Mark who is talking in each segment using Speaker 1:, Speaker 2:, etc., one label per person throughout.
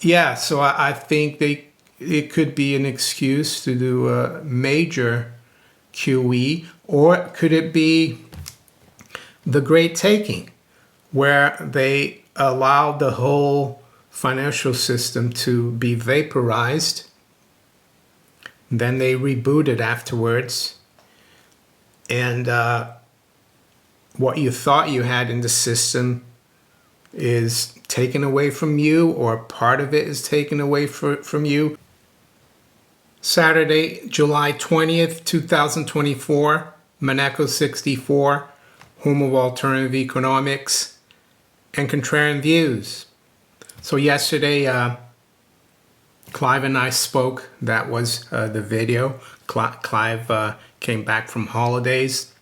Speaker 1: Yeah, so I think it could be an excuse to do a major QE, or could it be the Great Taking, where they allow the whole financial system to be vaporized, then they reboot it afterwards, and what you thought you had in the system is taken away from you, or part of it is taken away from you. Saturday, July 20th, 2024, Monaco 64, home of alternative economics and contrarian views. So yesterday, Clive and I spoke. That was the video. Clive came back from holidays.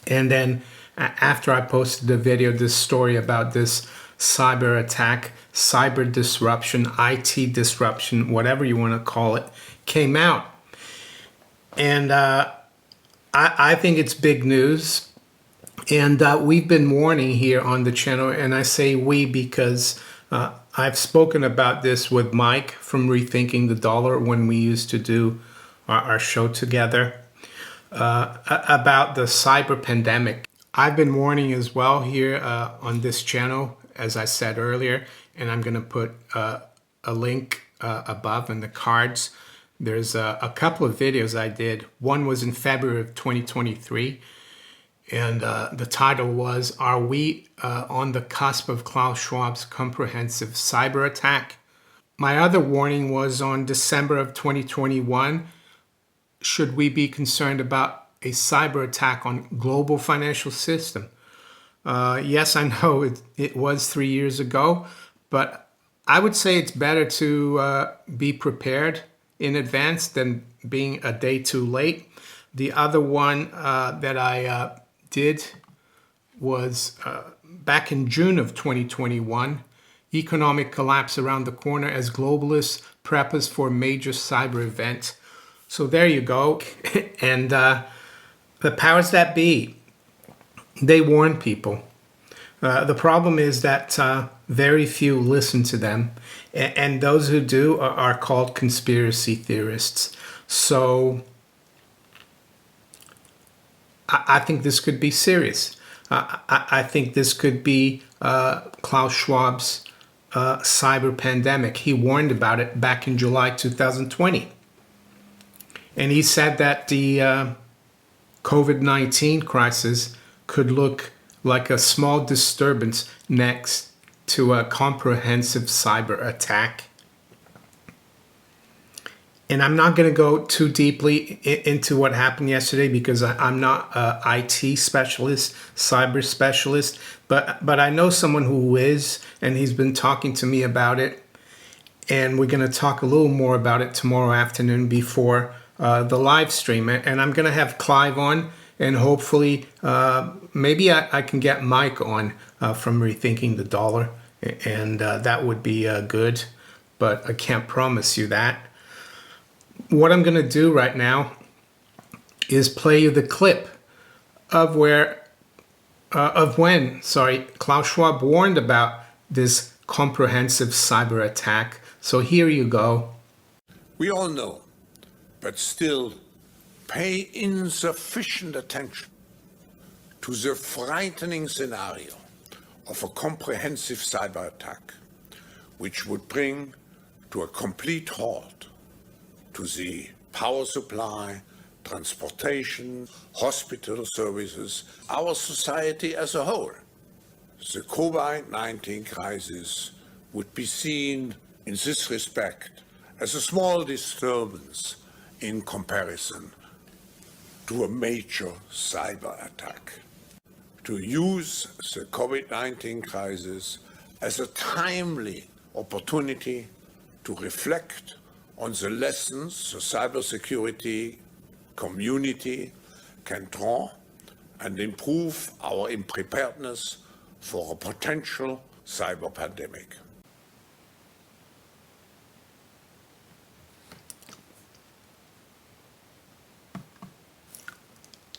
Speaker 1: And then after I posted the video, this story about this cyber attack, cyber disruption, IT disruption, whatever you want to call it, came out. And I think it's big news. And we've been warning here on the channel, and I say we because I've spoken about this with Mike from Rethinking the Dollar when we used to do our show together about the cyber pandemic. I've been warning as well here on this channel, as I said earlier, and I'm going to put a link above in the cards. There's a couple of videos I did. One was in February of 2023. And the title was, Are We on the Cusp of Klaus Schwab's Comprehensive Cyber Attack? My other warning was on December of 2021. Should we be concerned about a cyber attack on global financial system? Yes, I know it was 3 years ago, but I would say it's better to be prepared in advance than being a day too late. The other one that I did was back in June of 2021, economic collapse around the corner as globalists prep us for a major cyber event. So there you go. And the powers that be, they warn people. The problem is that very few listen to them. And those who do are called conspiracy theorists. So I think this could be serious. I think this could be Klaus Schwab's cyber pandemic. He warned about it back in July 2020. And he said that the COVID-19 crisis could look like a small disturbance next to a comprehensive cyber attack. And I'm not going to go too deeply into what happened yesterday because I'm not an IT specialist, cyber specialist, but I know someone who is, and he's been talking to me about it. And we're going to talk a little more about it tomorrow afternoon before the live stream. And I'm going to have Clive on, and hopefully maybe I can get Mike on from Rethinking the Dollar, and that would be good, but I can't promise you that. What I'm going to do right now is play you the clip of when Klaus Schwab warned about this comprehensive cyber attack. So here you go.
Speaker 2: We all know, but still pay insufficient attention to the frightening scenario of a comprehensive cyber attack, which would bring to a complete halt to the power supply, transportation, hospital services, our society as a whole. The COVID-19 crisis would be seen in this respect as a small disturbance in comparison to a major cyber attack. To use the COVID-19 crisis as a timely opportunity to reflect on the lessons the cybersecurity community can draw and improve our preparedness for a potential cyber pandemic.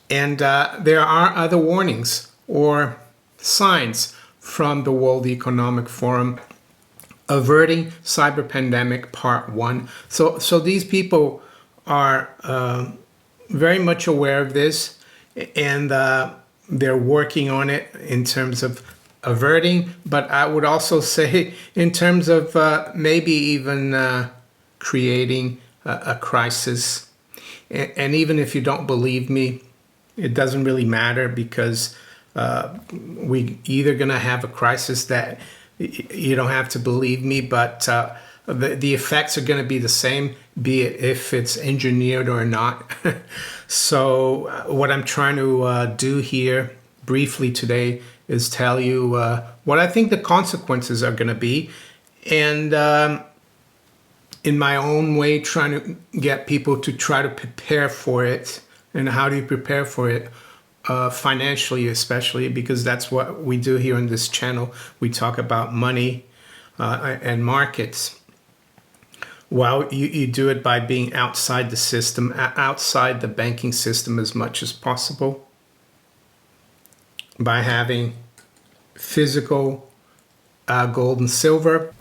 Speaker 1: And there are other warnings or signs from the World Economic Forum Averting Cyber Pandemic Part 1. So these people are very much aware of this, and they're working on it in terms of averting, but I would also say in terms of maybe even creating a crisis. And even if you don't believe me, it doesn't really matter, because we either going to have a crisis that you don't have to believe me, but the effects are going to be the same, be it if it's engineered or not. So what I'm trying to do here briefly today is tell you what I think the consequences are going to be, and in my own way trying to get people to try to prepare for it. And how do you prepare for it? Financially, especially, because that's what we do here on this channel. We talk about money and markets. Well, you do it by being outside the system, outside the banking system as much as possible, by having physical gold and silver.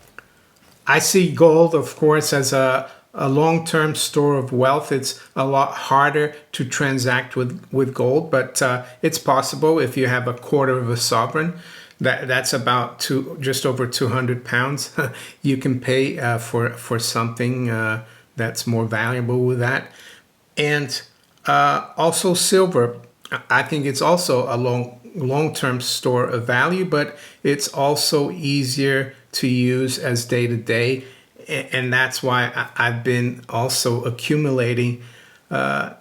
Speaker 1: I see gold, of course, as a long-term store of wealth. It's a lot harder to transact with gold, but it's possible if you have a quarter of a sovereign. That's about just over 200 pounds. You can pay for something that's more valuable with that. And also silver. I think it's also a long-term store of value, but it's also easier to use as day-to-day. And that's why I've been also accumulating, not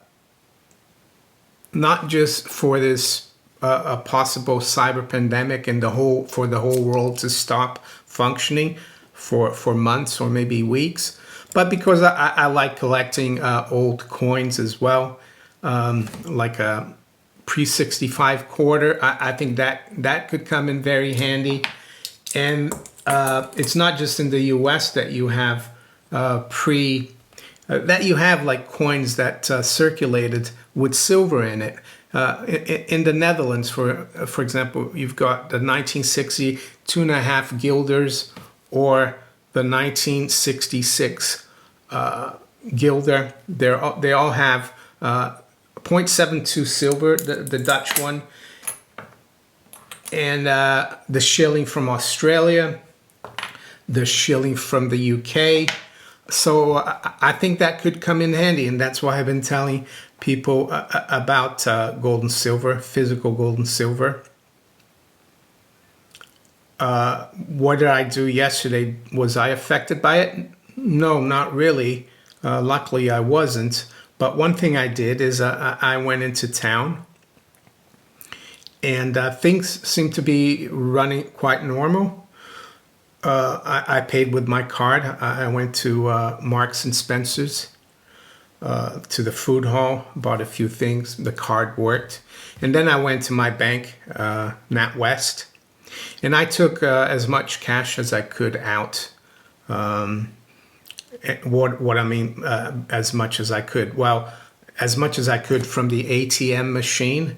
Speaker 1: just for this a possible cyber pandemic and for the whole world to stop functioning for months or maybe weeks, but because I like collecting old coins as well, like a pre-65 quarter. I think that could come in very handy. And it's not just in the US that you have that you have like coins that circulated with silver in it. In the Netherlands, for example, you've got the 1960 2.5 guilders, or the 1966 guilder. They all have 0.72 silver, the Dutch one, and the shilling from Australia, the shilling from the UK. So I think that could come in handy, and that's why I've been telling people about gold and silver, physical gold and silver. What did I do yesterday? Was I affected by it? No, not really. Luckily, I wasn't. But one thing I did is I went into town, and things seem to be running quite normal. I paid with my card. I went to Marks and Spencer's, to the food hall, bought a few things. The card worked. And then I went to my bank, NatWest, and I took as much cash as I could out. What I mean, as much as I could. Well, as much as I could from the ATM machine,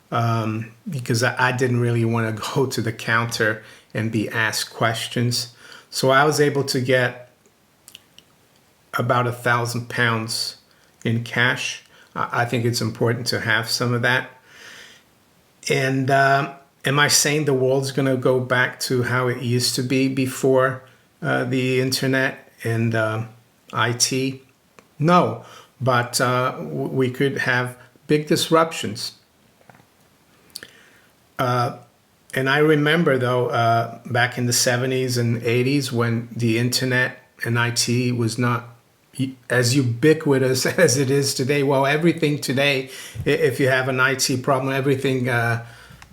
Speaker 1: because I didn't really want to go to the counter and be asked questions. So I was able to get about £1,000 in cash. I think it's important to have some of that. And am I saying the world's going to go back to how it used to be before the internet and IT? No, but we could have big disruptions. And I remember, though, back in the 70s and 80s, when the internet and IT was not as ubiquitous as it is today. Well, everything today, if you have an IT problem, everything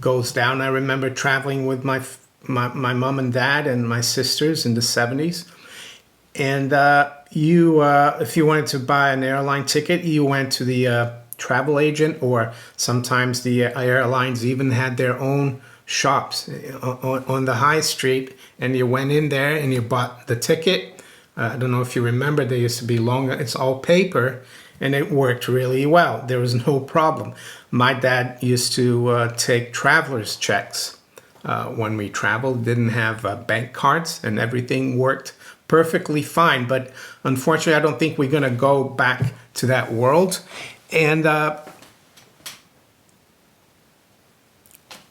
Speaker 1: goes down. I remember traveling with my mom and dad and my sisters in the 70s. And if you wanted to buy an airline ticket, you went to the travel agent, or sometimes the airlines even had their own shops on the high street, and you went in there and you bought the ticket. I don't know if you remember, they used to be long, it's all paper, and it worked really well. There was no problem. My dad used to take traveler's checks when we traveled, didn't have bank cards, and everything worked perfectly fine. But unfortunately, I don't think we're going to go back to that world. And I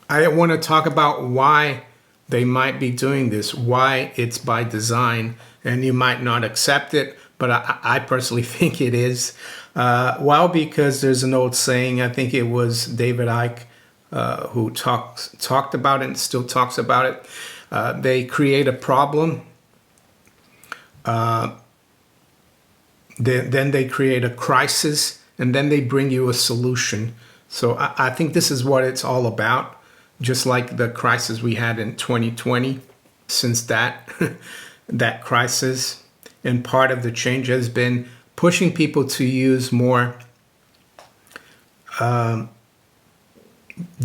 Speaker 1: want to talk about why they might be doing this, why it's by design, and you might not accept it, but I personally think it is. Well, because there's an old saying, I think it was David Icke who talked about it and still talks about it. They create a problem, then they create a crisis, and then they bring you a solution. So I think this is what it's all about. Just like the crisis we had in 2020, since that that crisis, and part of the change has been pushing people to use more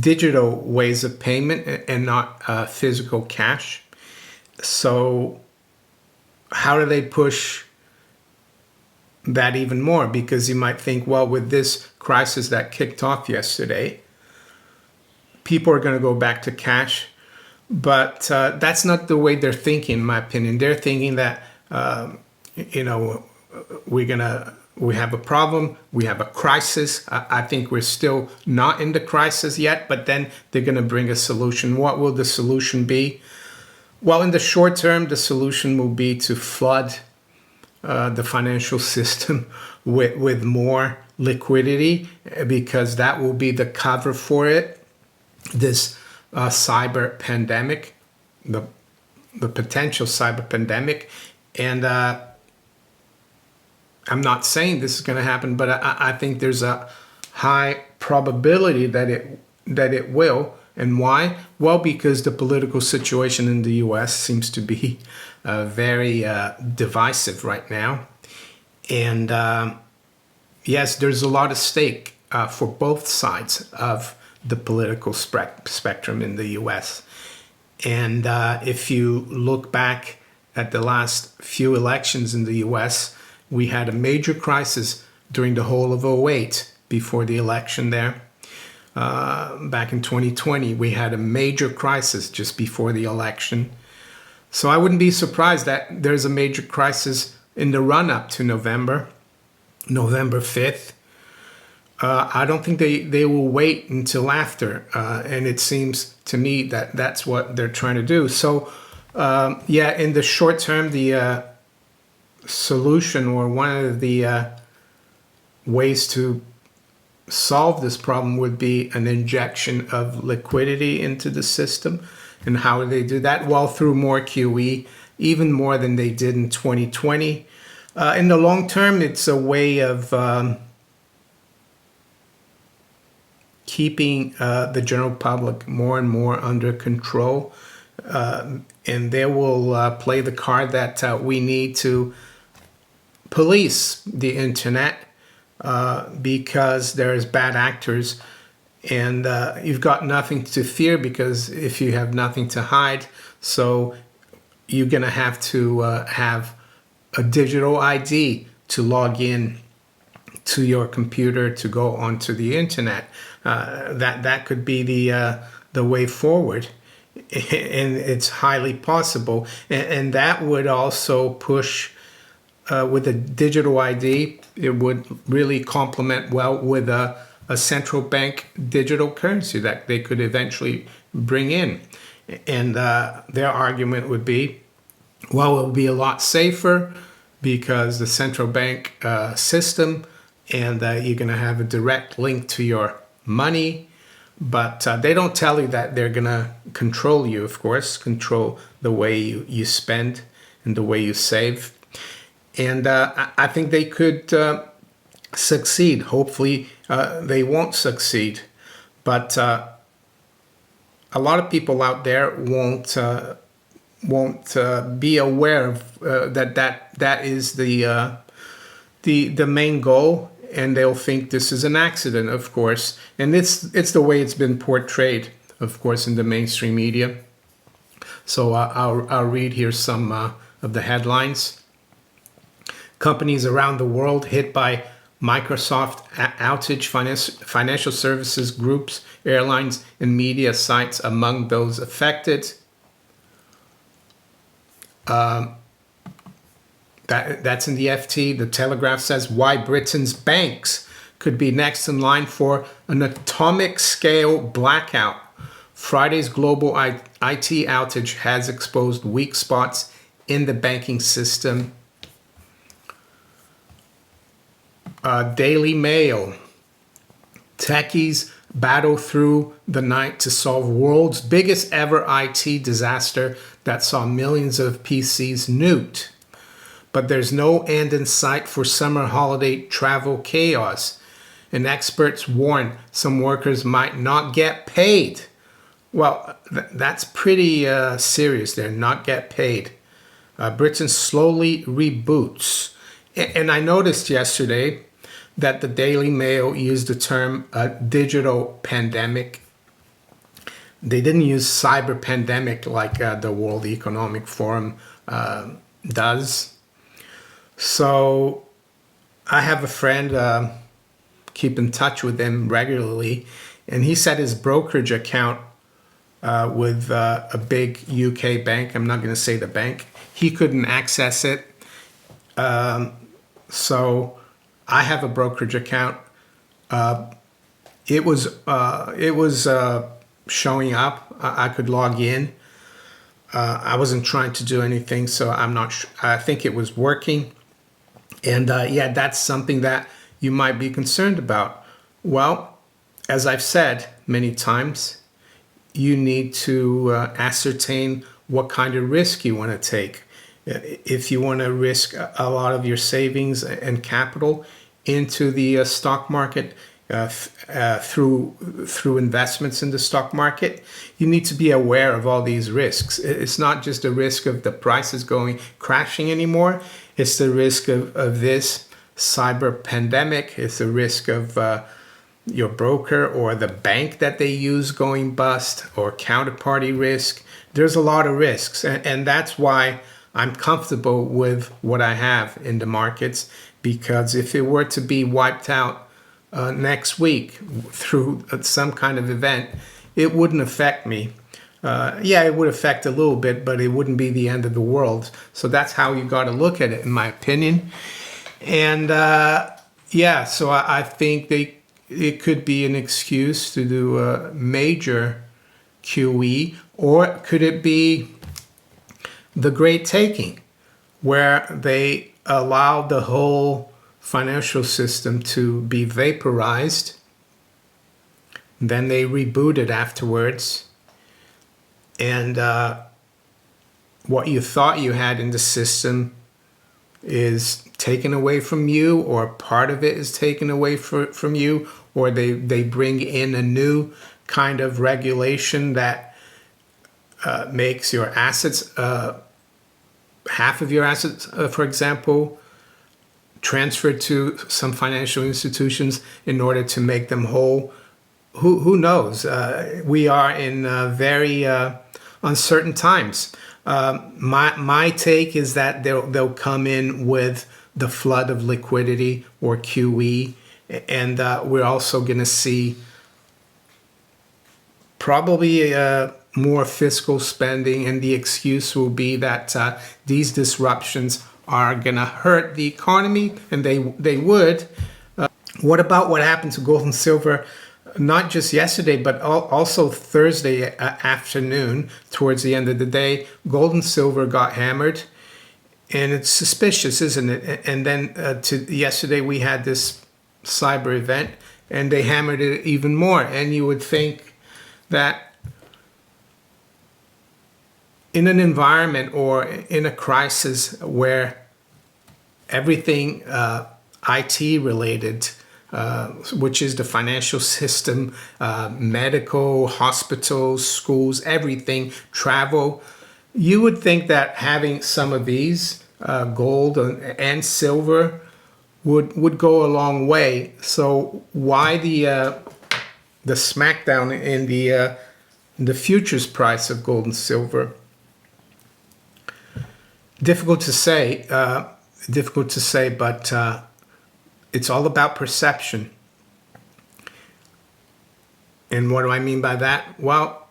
Speaker 1: digital ways of payment and not physical cash. So how do they push that even more? Because you might think, well, with this crisis that kicked off yesterday, people are going to go back to cash, but that's not the way they're thinking, in my opinion. They're thinking that, we have a problem, we have a crisis. I think we're still not in the crisis yet, but then they're going to bring a solution. What will the solution be? Well, in the short term, the solution will be to flood the financial system with more liquidity, because that will be the cover for it. This cyber pandemic, the potential cyber pandemic. And I'm not saying this is going to happen, but I think there's a high probability that it will. And why? Well, because the political situation in the US seems to be very divisive right now. And yes, there's a lot at stake for both sides of the political spectrum in the US. And if you look back at the last few elections in the US, we had a major crisis during the whole of '08 before the election there. Back in 2020, we had a major crisis just before the election. So I wouldn't be surprised that there's a major crisis in the run-up to November 5th. I don't think they will wait until after, and it seems to me that that's what they're trying to do. So, in the short term, the solution, or one of the ways to solve this problem, would be an injection of liquidity into the system. And how do they do that? Well, through more QE, even more than they did in 2020. In the long term, it's a way of keeping the general public more and more under control. And they will play the card that we need to police the internet because there's bad actors, and you've got nothing to fear, because if you have nothing to hide, so you're going to have a digital ID to log in to your computer to go onto the internet. That could be the way forward, and it's highly possible. And that would also push with a digital ID. It would really complement well with a central bank digital currency that they could eventually bring in. And their argument would be, well, it will be a lot safer because the central bank system, and you're going to have a direct link to your money. But they don't tell you that they're going to control you, of course, control the way you spend and the way you save. And I think they could succeed. Hopefully they won't succeed. But a lot of people out there won't be aware of that is the main goal, and they'll think this is an accident, of course. And it's the way it's been portrayed, of course, in the mainstream media. So I'll read here some of the headlines. Companies around the world hit by Microsoft outage, financial services groups, airlines, and media sites among those affected. That's in the FT. The Telegraph says why Britain's banks could be next in line for an atomic scale blackout. Friday's global IT outage has exposed weak spots in the banking system. Daily Mail. Techies battle through the night to solve world's biggest ever IT disaster that saw millions of PCs nuked. But there's no end in sight for summer holiday travel chaos. And experts warn some workers might not get paid. Well, that's pretty serious there, not get paid. Britain slowly reboots. And I noticed yesterday that the Daily Mail used the term digital pandemic. They didn't use cyber pandemic like the World Economic Forum does. So I have a friend, keep in touch with him regularly, and he said his brokerage account with a big UK bank, I'm not going to say the bank, he couldn't access it. So I have a brokerage account. It was showing up. I could log in. I wasn't trying to do anything, so I'm not sure. I think it was working. And yeah, that's something that you might be concerned about. Well, as I've said many times, you need to ascertain what kind of risk you want to take. If you want to risk a lot of your savings and capital into the stock market through investments in the stock market, you need to be aware of all these risks. It's not just a risk of the prices crashing anymore. It's the risk of this cyber pandemic. It's the risk of your broker or the bank that they use going bust, or counterparty risk. There's a lot of risks, and that's why I'm comfortable with what I have in the markets, because if it were to be wiped out next week through some kind of event, it wouldn't affect me. Yeah, it would affect a little bit, but it wouldn't be the end of the world. So that's how you got to look at it, in my opinion. And yeah, so I think it could be an excuse to do a major QE, or could it be the Great Taking, where they allow the whole financial system to be vaporized, then they reboot it afterwards, and what you thought you had in the system is taken away from you, or part of it is taken away from you, or they bring in a new kind of regulation that makes your assets, half of your assets, for example, transferred to some financial institutions in order to make them whole. Who knows? We are in very uncertain times. My take is that they'll come in with the flood of liquidity, or QE, and we're also going to see probably more fiscal spending, and the excuse will be that these disruptions are going to hurt the economy, and they would. What about what happened to gold and silver? Not just yesterday, but also Thursday afternoon, towards the end of the day, gold and silver got hammered, and it's suspicious, isn't it? And then yesterday we had this cyber event, and they hammered it even more. And you would think that in an environment or in a crisis where everything IT related, which is the financial system, medical, hospitals, schools, everything, travel, you would think that having some of these, gold and silver, would go a long way. So why the smackdown in the futures price of gold and silver? Difficult to say, but It's all about perception. And what do I mean by that? Well,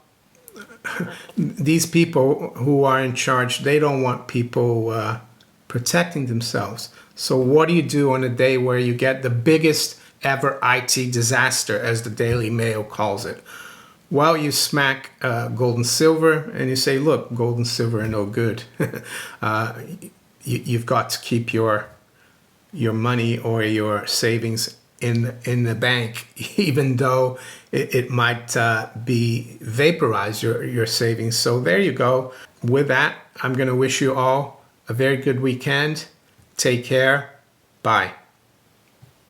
Speaker 1: these people who are in charge, they don't want people protecting themselves. So what do you do on a day where you get the biggest ever IT disaster, as the Daily Mail calls it? Well, you smack gold and silver and you say, look, gold and silver are no good. You've got to keep your money or your savings in the bank, even though it might be vaporized, your savings. So there you go. With that, I'm going to wish you all a very good weekend. Take care. Bye.